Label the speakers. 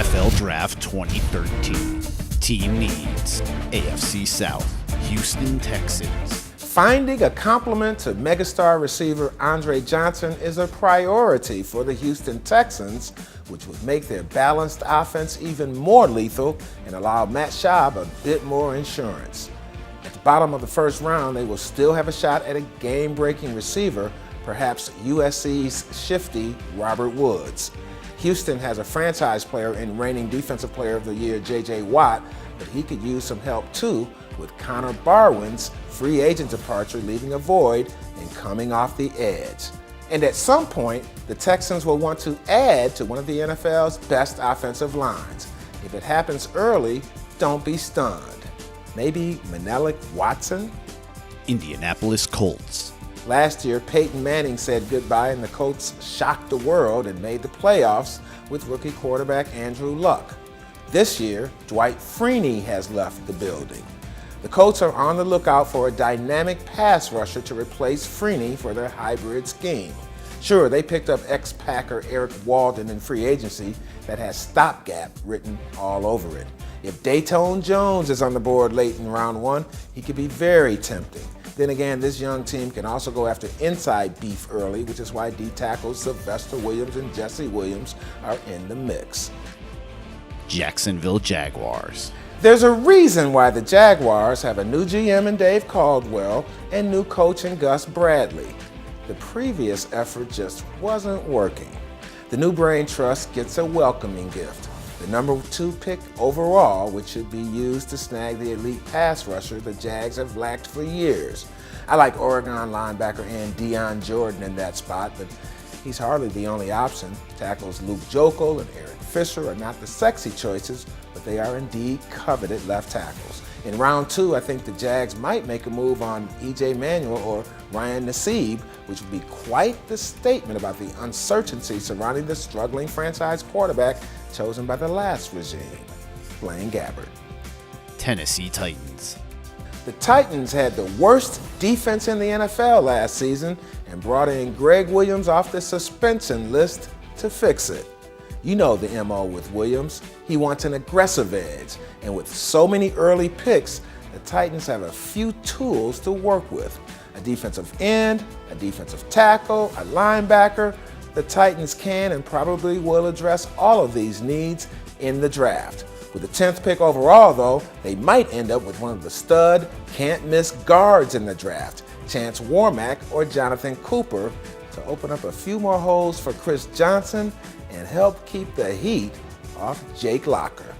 Speaker 1: NFL Draft 2013. Team needs: AFC South, Houston Texans.
Speaker 2: Finding a complement to megastar receiver Andre Johnson is a priority for the Houston Texans, which would make their balanced offense even more lethal and allow Matt Schaub a bit more insurance. At the bottom of the first round, they will still have a shot at a game-breaking receiver, perhaps USC's shifty Robert Woods. Houston has a franchise player in reigning Defensive Player of the Year J.J. Watt, but he could use some help too, with Connor Barwin's free agent departure leaving a void and coming off the edge. And at some point, the Texans will want to add to one of the NFL's best offensive lines. If it happens early, don't be stunned. Maybe Menelik Watson?
Speaker 1: Indianapolis Colts.
Speaker 2: Last year, Peyton Manning said goodbye and the Colts shocked the world and made the playoffs with rookie quarterback Andrew Luck. This year, Dwight Freeney has left the building. The Colts are on the lookout for a dynamic pass rusher to replace Freeney for their hybrid scheme. Sure, they picked up ex-Packer Eric Walden in free agency that has stopgap written all over it. If Dayton Jones is on the board late in round one, he could be very tempting. Then again, this young team can also go after inside beef early, which is why D-tackles Sylvester Williams and Jesse Williams are in the mix.
Speaker 1: Jacksonville Jaguars.
Speaker 2: There's a reason why the Jaguars have a new GM in Dave Caldwell and new coach in Gus Bradley. The previous effort just wasn't working. The new brain trust gets a welcoming gift: the number 2 pick overall, which should be used to snag the elite pass rusher the Jags have lacked for years. I like Oregon linebacker and Deion Jordan in that spot, but he's hardly the only option. Tackles Luke Joeckel and Eric Fisher are not the sexy choices, but they are indeed coveted left tackles. In round 2, I think the Jags might make a move on E.J. Manuel or Ryan Nassib, which would be quite the statement about the uncertainty surrounding the struggling franchise quarterback chosen by the last regime, Blaine Gabbert.
Speaker 1: Tennessee Titans.
Speaker 2: The Titans had the worst defense in the NFL last season and brought in Greg Williams off the suspension list to fix it. You know the MO with Williams. He wants an aggressive edge, and with so many early picks, the Titans have a few tools to work with. A defensive end, a defensive tackle, a linebacker. The Titans can and probably will address all of these needs in the draft. With the 10th pick overall, though, they might end up with one of the stud, can't-miss guards in the draft, Chance Warmack or Jonathan Cooper, to open up a few more holes for Chris Johnson and help keep the heat off Jake Locker.